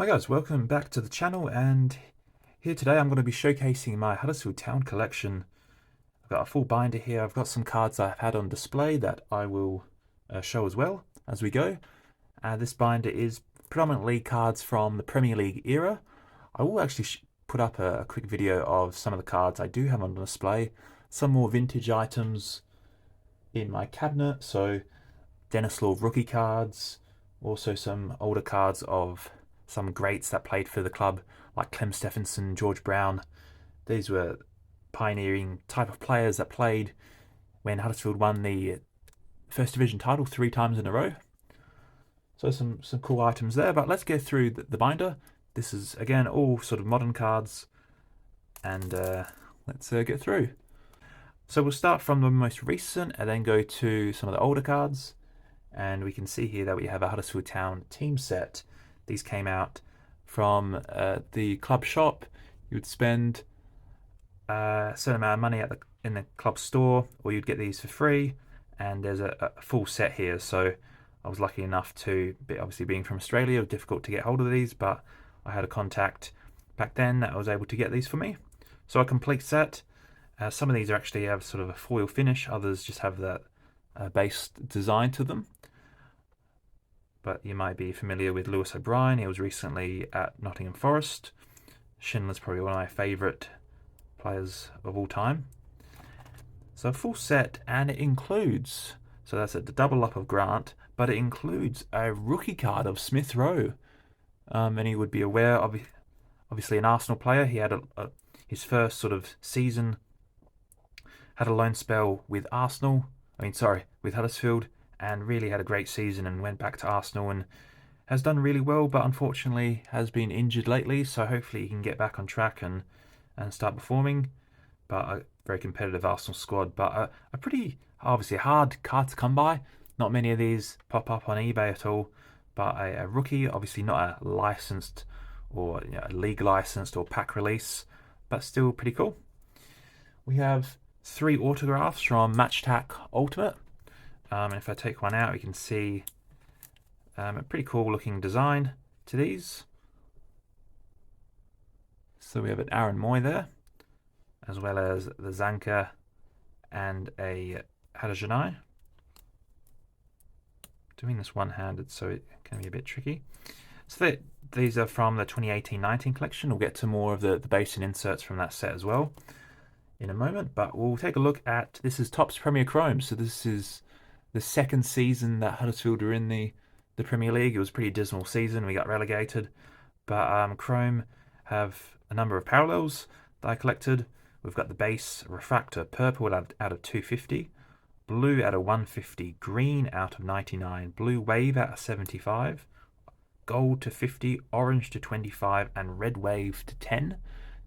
Hi guys, welcome back to the channel, and here today I'm going to be showcasing my Huddersfield Town collection. I've got a full binder here. I've got some cards I've had on display that I will show as well as we go. This binder is predominantly cards from the Premier League era. I will actually put up a quick video of some of the cards I do have on display. Some more vintage items in my cabinet, so Dennis Law rookie cards, also some older cards of some greats that played for the club, like Clem Stephenson, George Brown. These were pioneering type of players that played when Huddersfield won the First Division title 3 times in a row. So some cool items there, but let's go through the binder. This is, again, all sort of modern cards, and let's get through. So we'll start from the most recent and then go to some of the older cards. And we can see here that we have a Huddersfield Town team set. These came out from the club shop. You would spend a certain amount of money in the club store, or you'd get these for free. And there's a full set here. So I was lucky enough to, obviously being from Australia, it was difficult to get hold of these, but I had a contact back then that was able to get these for me. So a complete set. Some of these actually have sort of a foil finish. Others just have that base design to them. But you might be familiar with Lewis O'Brien. He was recently at Nottingham Forest. Schindler's probably one of my favourite players of all time. So a full set, and it includes, so that's the double up of Grant, but it includes a rookie card of Smith Rowe. And he would be aware of, obviously an Arsenal player. He had his first sort of season, had a loan spell with with Huddersfield, and really had a great season and went back to Arsenal and has done really well, but unfortunately has been injured lately, so hopefully he can get back on track and start performing. But a very competitive Arsenal squad, but a pretty, obviously, hard card to come by. Not many of these pop up on eBay at all, but a rookie, obviously not a licensed or a league licensed or pack release, but still pretty cool. We have 3 autographs from Matchtack Ultimate. And if I take one out, you can see a pretty cool looking design to these. So we have an Aaron Moy there, as well as the Zanka and a Hadajanai. Doing this one-handed, so it can be a bit tricky. So these are from the 2018-19 collection. We'll get to more of the base and inserts from that set as well in a moment, but we'll take a look at, this is Topps Premier Chrome. So this is the second season that Huddersfield were in the Premier League. It was a pretty dismal season. We got relegated. But Chrome have a number of parallels that I collected. We've got the base refractor purple out of 250, blue out of 150, green out of 99, blue wave out of 75, gold to 50, orange to 25, and red wave to 10.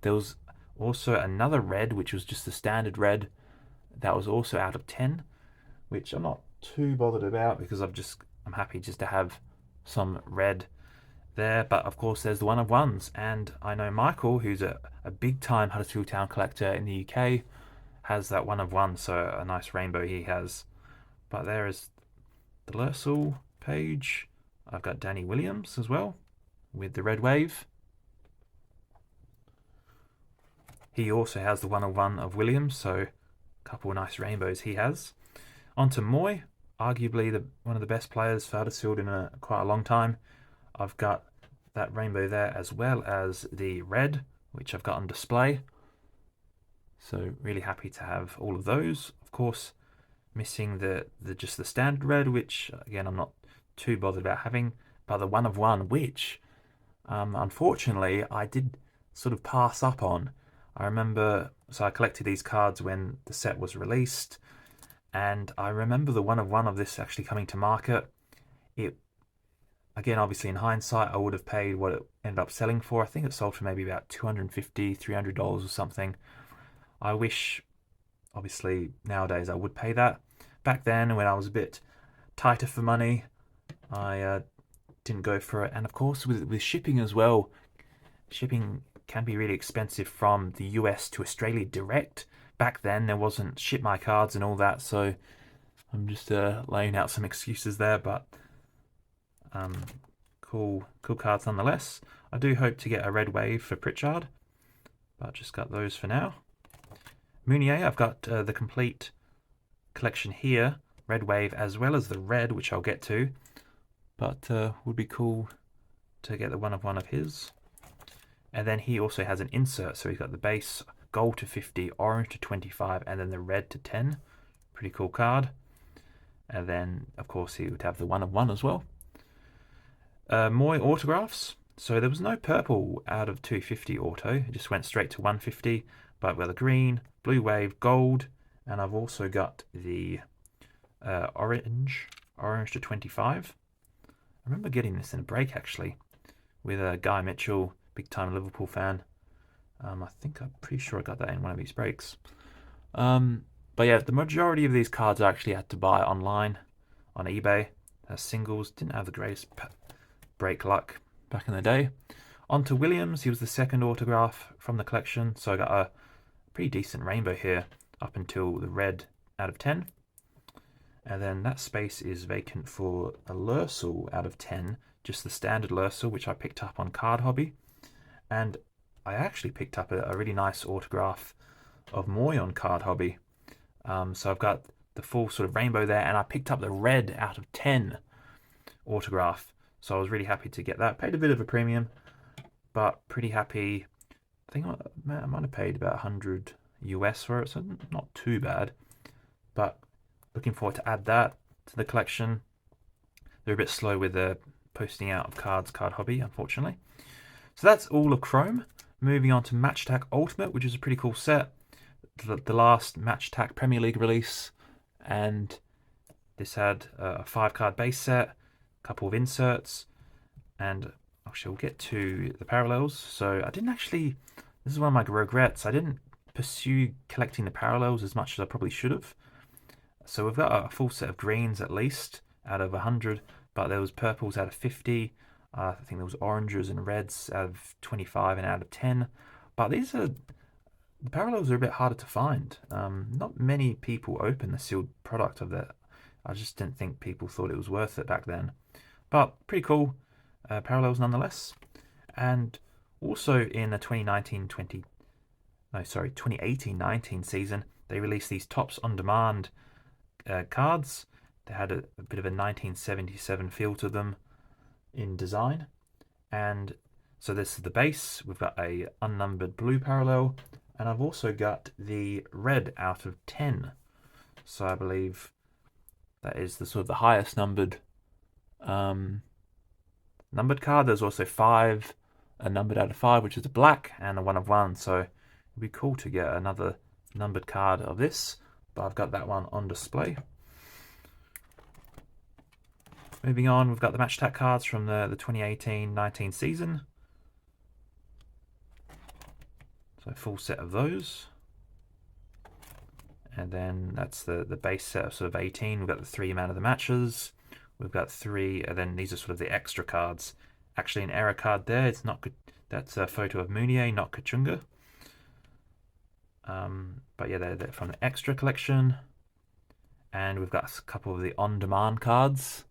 There was also another red, which was just the standard red, that was also out of 10, which I'm not too bothered about because I'm happy just to have some red there. But of course there's the one of ones, and I know Michael, who's a big time Huddersfield Town collector in the UK, has that one of one, so a nice rainbow he has. But there is the Lursel page. I've got Danny Williams as well with the red wave. He also has the one of one of Williams, so a couple of nice rainbows he has. On to Moy, arguably one of the best players for Huddersfield in quite a long time. I've got that rainbow there, as well as the red, which I've got on display. So really happy to have all of those. Of course, missing just the standard red, which again I'm not too bothered about having, but the one of one, which unfortunately I did sort of pass up on. I remember, so I collected these cards when the set was released, and I remember the one of this actually coming to market. It, again, obviously in hindsight, I would have paid what it ended up selling for. I think it sold for maybe about $250, $300 or something. I wish, obviously, nowadays I would pay that. Back then, when I was a bit tighter for money, I didn't go for it. And of course, with shipping as well, shipping can be really expensive from the US to Australia direct. Back then there wasn't ship my cards and all that, so I'm just laying out some excuses there, but Cool cards nonetheless. I do hope to get a red wave for Pritchard, but just got those for now. Mounier, I've got the complete collection here, red wave as well as the red, which I'll get to, but would be cool to get the one of his. And then he also has an insert, so he's got the base gold to 50, orange to 25, and then the red to 10. Pretty cool card. And then, of course, he would have the one of one as well. Moy autographs. So there was no purple out of 250 auto. It just went straight to 150. But with a green, blue wave, gold, and I've also got the orange to 25. I remember getting this in a break actually with Guy Mitchell, big time Liverpool fan. I'm pretty sure I got that in one of these breaks. But yeah, the majority of these cards I actually had to buy online on eBay as singles. Didn't have the greatest break luck back in the day. On to Williams. He was the second autograph from the collection, so I got a pretty decent rainbow here up until the red out of 10. And then that space is vacant for a Lursel out of 10, just the standard Lursel, which I picked up on Card Hobby. And I actually picked up a really nice autograph of Moy on Card Hobby. So I've got the full sort of rainbow there, and I picked up the red out of 10 autograph. So I was really happy to get that. Paid a bit of a premium, but pretty happy. I think I might have paid about 100 US for it, so not too bad. But looking forward to add that to the collection. They're a bit slow with the posting out of Card Hobby, unfortunately. So that's all of Chrome. Moving on to Match Attack Ultimate, which is a pretty cool set. The last Match Attack Premier League release, and this had a 5-card base set, a couple of inserts, and actually we'll get to the parallels. So I didn't actually, this is one of my regrets, I didn't pursue collecting the parallels as much as I probably should have. So we've got a full set of greens at least out of 100, but there was purples out of 50. I think there was oranges and reds out of 25 and out of 10. But the parallels are a bit harder to find. Not many people open the sealed product of that. I just didn't think people thought it was worth it back then. But pretty cool parallels nonetheless. And also in the 2018-19 season, they released these Tops on Demand cards. They had a bit of a 1977 feel to them in design. And so this is the base. We've got a unnumbered blue parallel, and I've also got the red out of 10. So I believe that is the sort of the highest numbered card. There's also 5, a numbered out of 5, which is a black, and a 1 of 1. So it'd be cool to get another numbered card of this, but I've got that one on display. Moving on, we've got the Match Attack cards from the 2018-19 season. So full set of those. And then that's the base set of sort of 18. We've got the 3 man of the matches. We've got 3, and then these are sort of the extra cards. Actually, an error card there. It's not good. That's a photo of Mounier, not Kachunga. But yeah, they're from the extra collection. And we've got a couple of the on-demand cards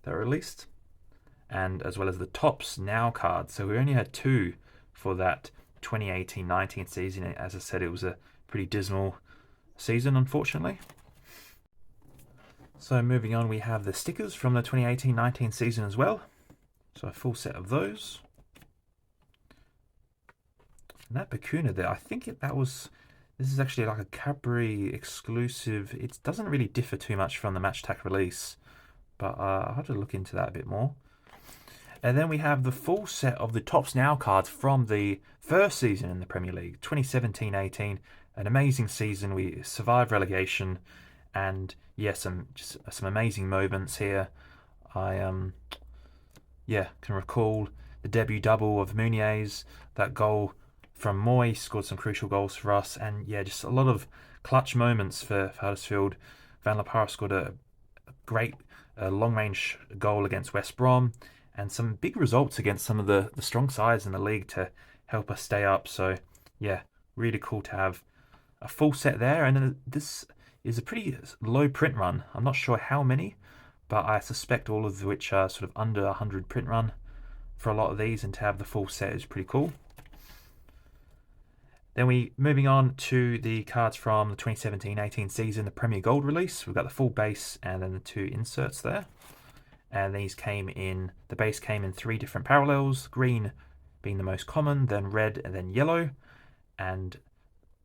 that are released, and as well as the Tops Now cards. So we only had 2 for that 2018-19 season. As I said, it was a pretty dismal season, unfortunately. So moving on, we have the stickers from the 2018-19 season as well. So a full set of those. And that Bakuna there, I think this is actually like a Cadbury exclusive. It doesn't really differ too much from the Match Attack release, but I'll have to look into that a bit more. And then we have the full set of the Tops Now cards from the first season in the Premier League, 2017-18. An amazing season. We survived relegation, and yeah, some amazing moments here. I can recall the debut double of Mounier's, that goal from Moy, scored some crucial goals for us, and yeah, just a lot of clutch moments for Huddersfield. Van La Parra scored a great long-range goal against West Brom, and some big results against some of the strong sides in the league to help us stay up. So yeah, really cool to have a full set there. And this is a pretty low print run. I'm not sure how many, but I suspect all of which are sort of under 100 print run for a lot of these, and to have the full set is pretty cool. Then moving on to the cards from the 2017-18 season, the Premier Gold release. We've got the full base and then the 2 inserts there. And these the base came in 3 different parallels, green being the most common, then red, and then yellow. And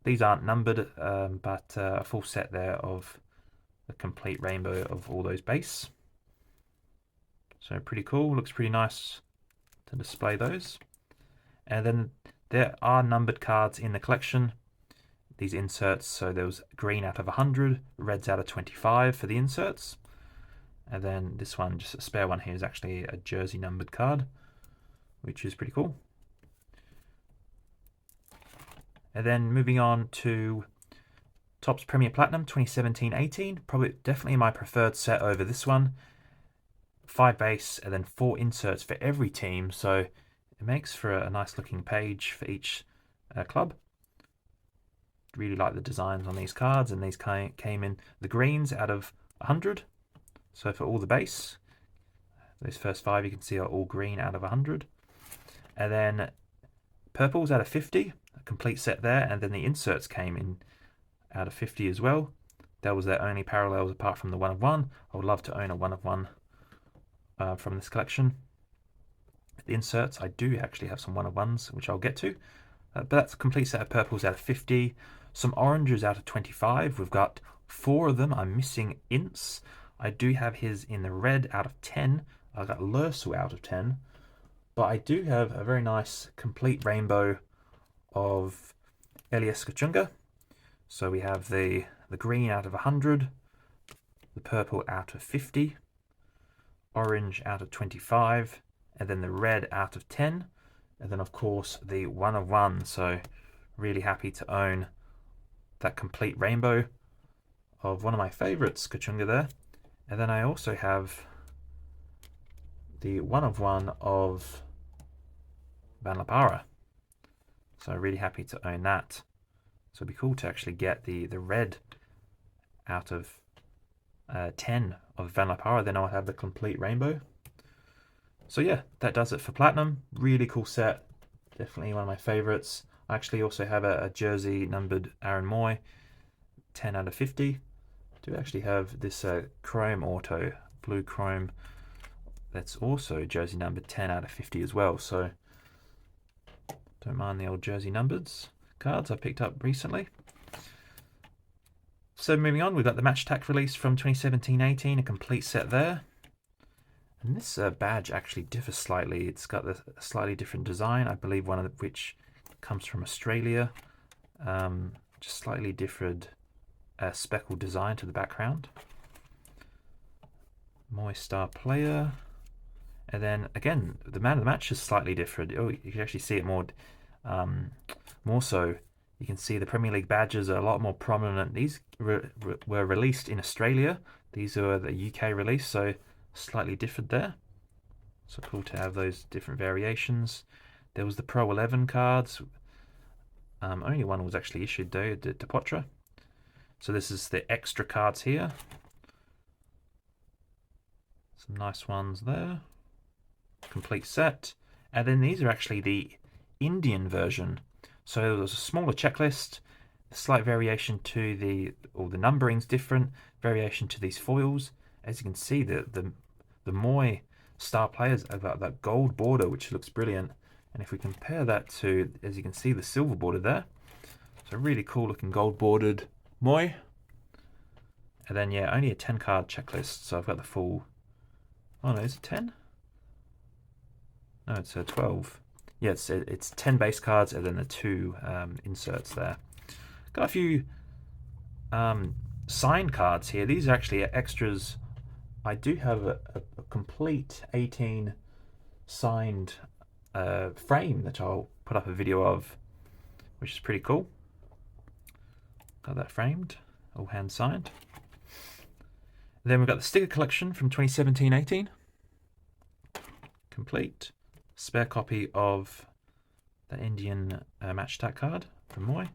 these aren't numbered, but a full set there of the complete rainbow of all those base. So pretty cool, looks pretty nice to display those. And then there are numbered cards in the collection, these inserts. So there was green out of 100, reds out of 25 for the inserts. And then this one, just a spare one here, is actually a jersey numbered card, which is pretty cool. And then moving on to Topps Premier Platinum 2017-18, definitely my preferred set over this one. 5 base and then 4 inserts for every team, so it makes for a nice looking page for each club. Really like the designs on these cards, and these came in the greens out of 100. So for all the base, those first 5 you can see are all green out of 100. And then purples out of 50, a complete set there, and then the inserts came in out of 50 as well. That was their only parallels apart from the 1 of 1. I would love to own a 1 of 1 from this collection. The inserts, I do actually have some 1 of 1s, which I'll get to. But that's a complete set of purples out of 50. Some oranges out of 25. We've got 4 of them. I'm missing Ince. I do have his in the red out of 10. I've got Lursu out of 10. But I do have a very nice complete rainbow of Elias Kachunga. So we have the green out of 100, the purple out of 50, orange out of 25, and then the red out of 10. And then, of course, the 1 of 1. So really happy to own that complete rainbow of one of my favorites, Kachunga there. And then I also have the 1 of 1 of Van Lapara. So really happy to own that. So it'd be cool to actually get the red out of 10 of Van Lapara. Then I'll have the complete rainbow. So yeah, that does it for Platinum. Really cool set. Definitely one of my favorites. I actually also have a jersey numbered Aaron Moy, 10 out of 50. I do actually have this Chrome Auto, blue Chrome, that's also jersey numbered 10 out of 50 as well. So don't mind the old jersey numbers cards I picked up recently. So moving on, we've got the Match Tack release from 2017-18, a complete set there. And this badge actually differs slightly. It's got a slightly different design, I believe one of which comes from Australia. Just slightly different speckled design to the background. Moy star player. And then again, the man of the match is slightly different. Oh, you can actually see it more so. You can see the Premier League badges are a lot more prominent. These were released in Australia. These are the UK release, so slightly different there. So cool to have those different variations. There was the Pro 11 cards. Only one was actually issued though, De Potre. So this is the extra cards here. Some nice ones there. Complete set. And then these are actually the Indian version. So there's a smaller checklist, a slight variation to the numbering's different, variation to these foils. As you can see, the Moy star players have got that gold border, which looks brilliant. And if we compare that to, as you can see, the silver border there. So really cool looking gold bordered Moy. And then yeah, only a 10 card checklist. So I've got the full, oh no, is it 10? No, it's a 12. Yeah, it's 10 base cards and then the 2 inserts there. Got a few signed cards here. These are actually extras. I do have a complete 18 signed frame that I'll put up a video of, which is pretty cool. Got that framed, all hand signed. Then we've got the sticker collection from 2017-18. Complete. Spare copy of the Indian Match Tack card from Moy.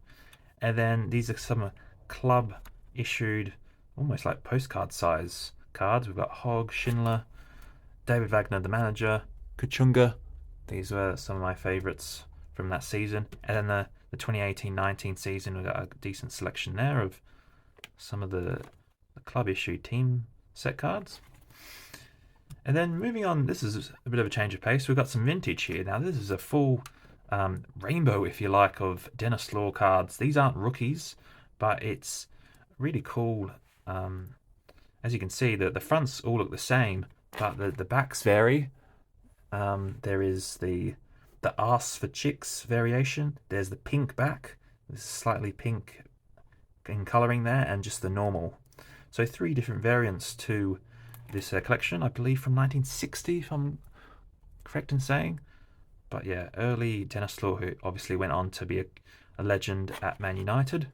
And then these are some club issued, almost like postcard size cards. We've got Hogg, Schindler, David Wagner, the manager, Kuchunga. These were some of my favourites from that season. And then the 2018-19 season, we've got a decent selection there of some of the club issued team set cards. And then moving on, this is a bit of a change of pace. We've got some vintage here. Now this is a full rainbow, if you like, of Dennis Law cards. These aren't rookies, but it's really cool. As you can see, the fronts all look the same, but the backs vary. There is the arse for chicks variation. There's the pink back. This is slightly pink in colouring there, and just the normal. So 3 different variants to this collection, I believe from 1960, if I'm correct in saying. But yeah, early Dennis Law, who obviously went on to be a legend at Man United.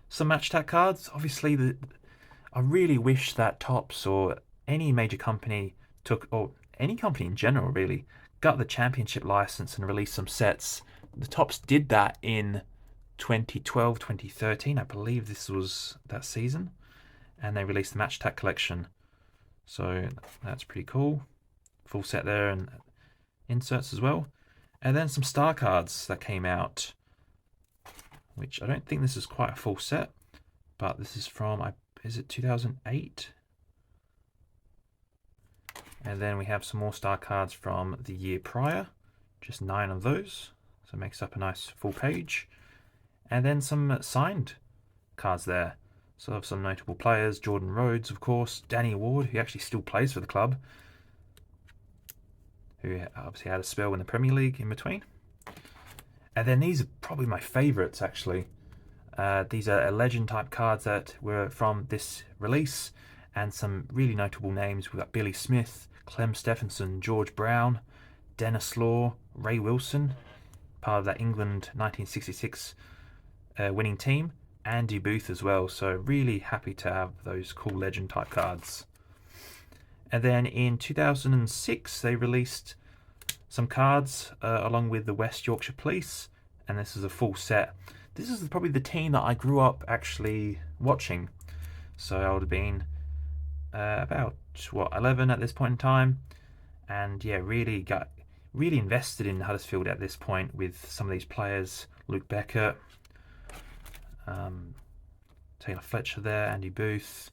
Some match attack cards. Obviously, I really wish that Topps or any major company took, or any company in general really, got the championship license and released some sets. The Topps did that in 2012, 2013. I believe this was that season. And they released the match attack collection. So that's pretty cool. Full set there and inserts as well. And then some star cards that came out, which I don't think this is quite a full set, but this is from, is it 2008? And then we have some more star cards from the year prior, just 9 of those. So it makes up a nice full page. And then some signed cards there. So I have some notable players, Jordan Rhodes, of course, Danny Ward, who actually still plays for the club, who obviously had a spell in the Premier League in between. And then these are probably my favourites, actually. These are legend type cards that were from this release, and some really notable names. We've got Billy Smith, Clem Stephenson, George Brown, Dennis Law, Ray Wilson, part of that England 1966 winning team, Andy Booth as well. So really happy to have those cool legend type cards. And then in 2006 they released some cards along with the West Yorkshire Police, and this is a full set. This is probably the team that I grew up actually watching. So I would have been about 11 at this point in time, and yeah, really invested in Huddersfield at this point with some of these players. Luke Beckett, Taylor Fletcher there, Andy Booth,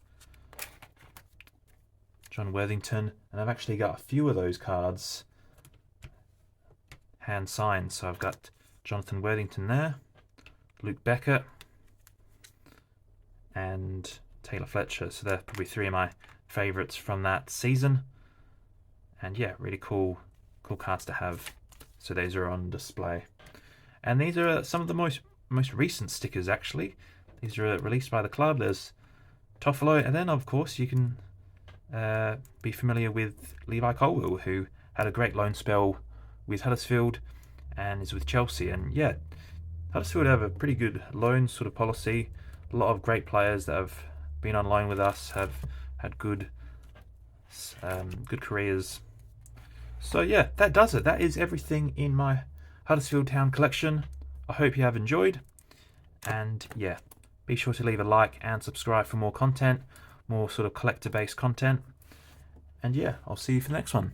John Worthington, and I've actually got a few of those cards hand signed. So I've got Jonathan Worthington there, Luke Beckett, and Taylor Fletcher. So they're probably 3 of my favourites from that season. And yeah, really cool cards to have. So these are on display. And these are some of the most recent stickers, actually. These are released by the club. There's Toffolo, and then of course you can be familiar with Levi Colwill, who had a great loan spell with Huddersfield and is with Chelsea. And yeah, Huddersfield have a pretty good loan sort of policy. A lot of great players that have been on loan with us have had good careers. So yeah, that does it. That is everything in my Huddersfield Town collection. I hope you have enjoyed, and yeah, be sure to leave a like and subscribe for more content, more sort of collector based content. And yeah, I'll see you for the next one.